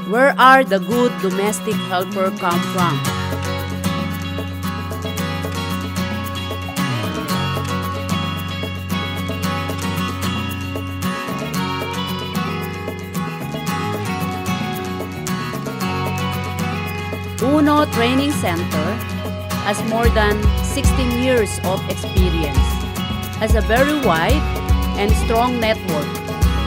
Where are the good domestic helper come from? Uno Training Center has more than 16 years of experience, has a very wide and strong network,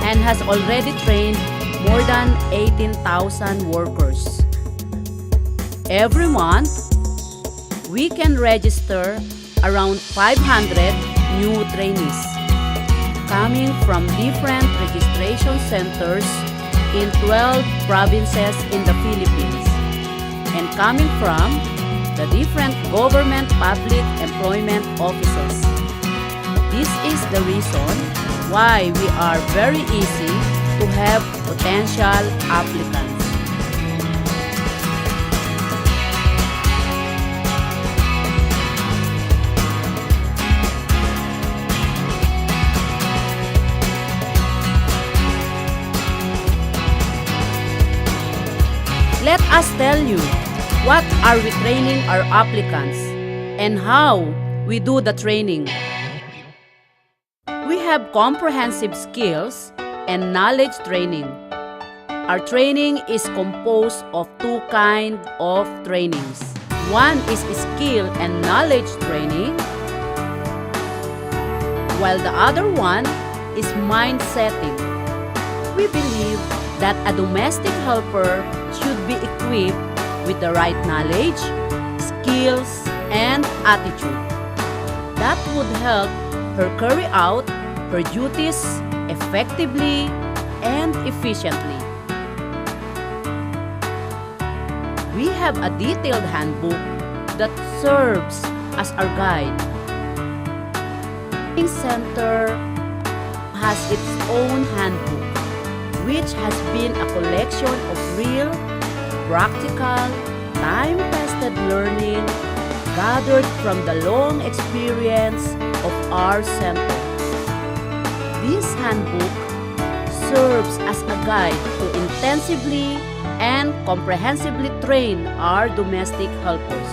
and has already trained more than 18,000 workers. Every month, we can register around 500 new trainees coming from different registration centers in 12 provinces in the Philippines and coming from the different government public employment offices. This is the reason why we are very easy to have potential applicants. Let us tell you what are we training our applicants and how we do the training. We have comprehensive skills and knowledge training. Our training is composed of two kinds of trainings. One is skill and knowledge training, while the other one is mind setting. We believe that a domestic helper should be equipped with the right knowledge, skills, and attitude that would help her carry out her duties effectively and efficiently. We have a detailed handbook that serves as our guide. The center has its own handbook, which has been a collection of real, practical, time-tested learning gathered from the long experience of our center. This handbook serves as a guide to intensively and comprehensively train our domestic helpers.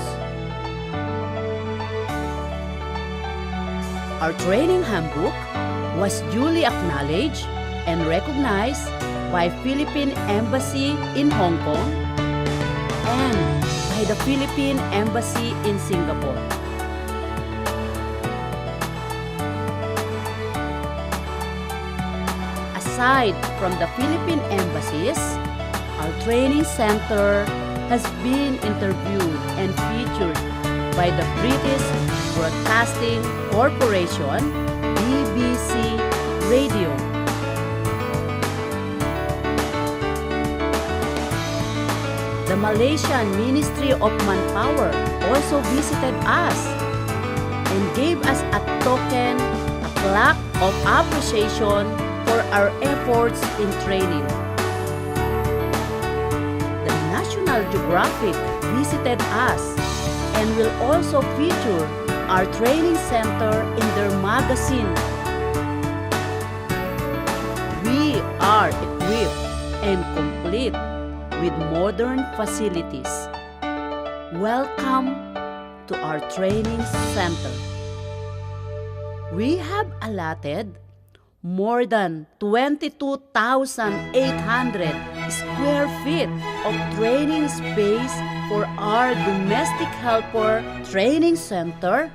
Our training handbook was duly acknowledged and recognized by Philippine Embassy in Hong Kong and by the Philippine Embassy in Singapore. Aside from the Philippine embassies, our training center has been interviewed and featured by the British Broadcasting Corporation, BBC Radio. The Malaysian Ministry of Manpower also visited us and gave us a token, a plaque of appreciation for our efforts in training. The National Geographic visited us and will also feature our training center in their magazine. We are equipped and complete with modern facilities. Welcome to our training center. We have allotted more than 22,800 square feet of training space for our domestic helper training center,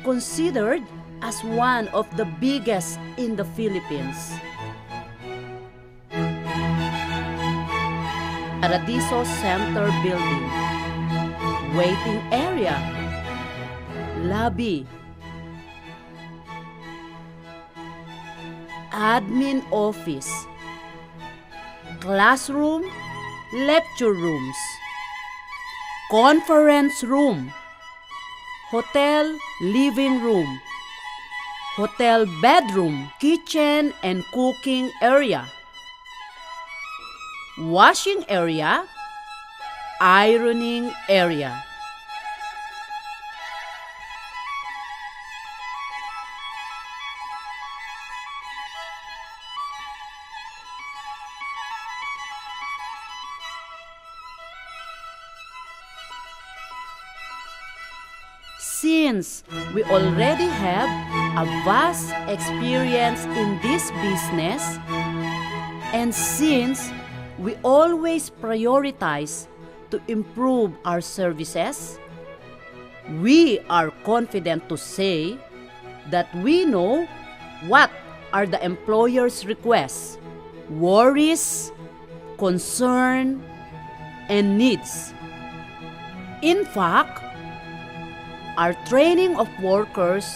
considered as one of the biggest in the Philippines. Paradiso Center Building, waiting area, lobby, admin office, classroom, lecture rooms, conference room, hotel living room, hotel bedroom, kitchen and cooking area, washing area, ironing area. since we already have a vast experience in this business, and since we always prioritize to improve our services, we are confident to say that we know what are the employer's requests, worries, concern, and needs. In fact, our training of workers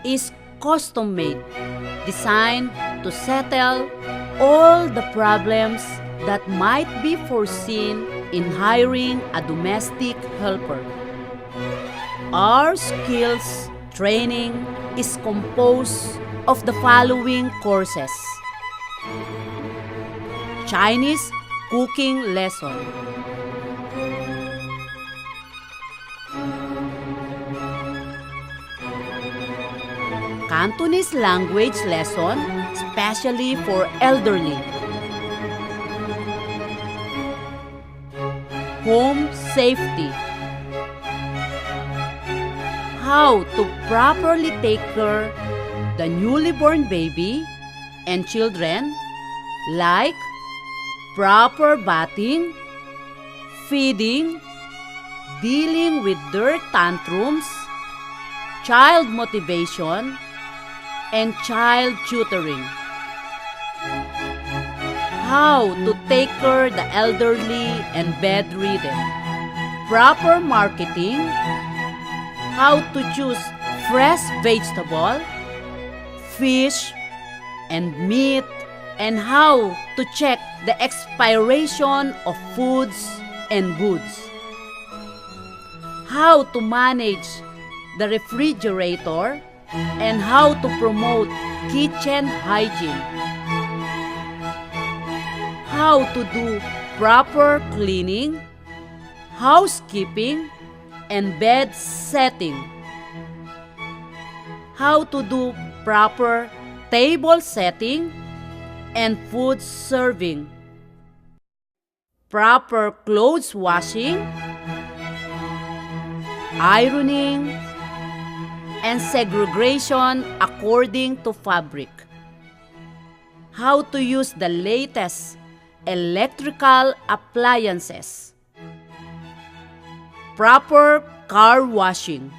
is custom-made, designed to settle all the problems that might be foreseen in hiring a domestic helper. Our skills training is composed of the following courses: Chinese cooking lesson, Cantonese language lesson, especially for elderly, home safety, how to properly take care the newly born baby and children, like proper bathing, feeding, dealing with their tantrums, child motivation, and child tutoring. How to take care the elderly and bedridden, proper marketing, how to choose fresh vegetable, fish, and meat, and how to check the expiration of foods and goods. How to manage the refrigerator and how to promote kitchen hygiene. How to do proper cleaning, housekeeping, and bed setting. How to do proper table setting and food serving. Proper clothes washing, ironing, and segregation according to fabric. How to use the latest electrical appliances. Proper car washing.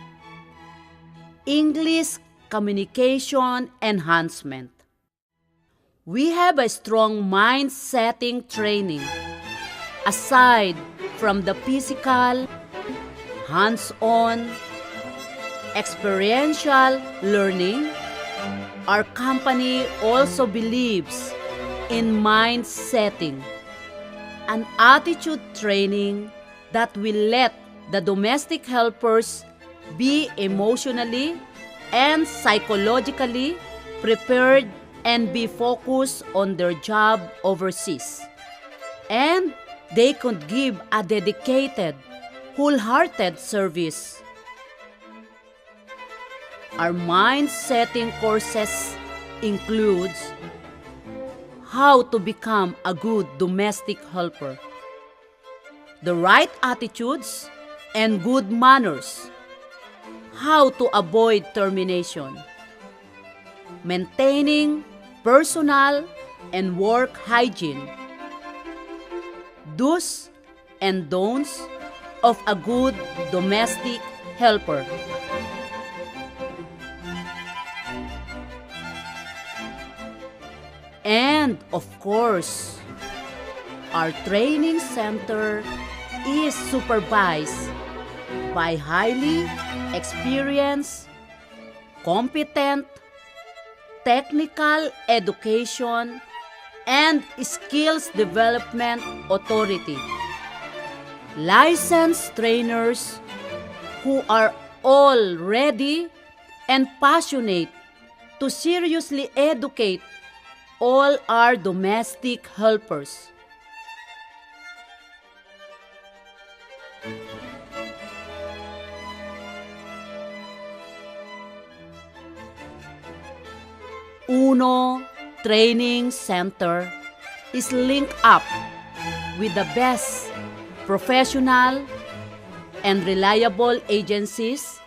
English communication enhancement. We have a strong mind-setting training. Aside from the physical, hands-on, experiential learning, our company also believes in mind setting, an attitude training that will let the domestic helpers be emotionally and psychologically prepared and be focused on their job overseas. And they could give a dedicated, wholehearted service. Our mind-setting courses includes how to become a good domestic helper, the right attitudes and good manners, how to avoid termination, maintaining personal and work hygiene, do's and don'ts of a good domestic helper. And of course, our training center is supervised by highly experienced, competent, technical education, and skills development authority. Licensed trainers who are all ready and passionate to seriously educate all our domestic helpers. UNO Training Center is linked up with the best professional and reliable agencies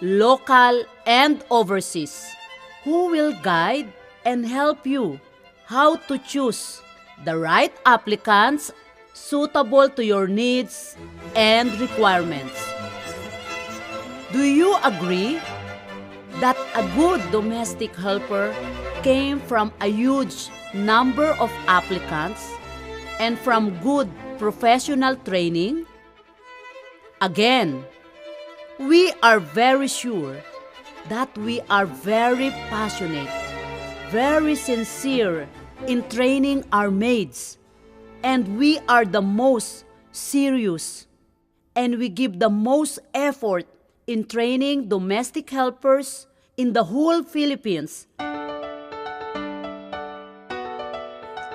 local and overseas, who will guide and help you how to choose the right applicants suitable to your needs and requirements. Do you agree that a good domestic helper came from a huge number of applicants and from good professional training? Again, we are very sure that we are very passionate, very sincere in training our maids, and we are the most serious, and we give the most effort in training domestic helpers in the whole Philippines.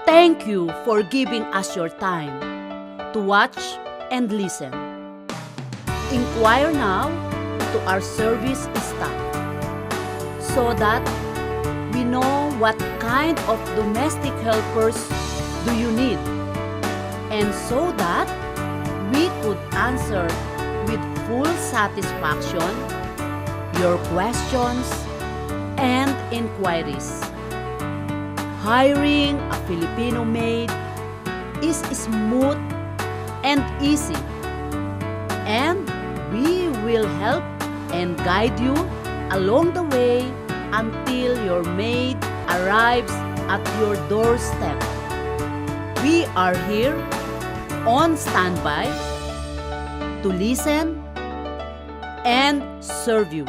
Thank you for giving us your time to watch and listen. Inquire now to our service staff so that we know what kind of domestic helpers do you need, and so that we could answer with full satisfaction your questions and inquiries. Hiring a Filipino maid is smooth and easy, and we will help and guide you along the way until your maid arrives at your doorstep. We are here on standby to listen and serve you.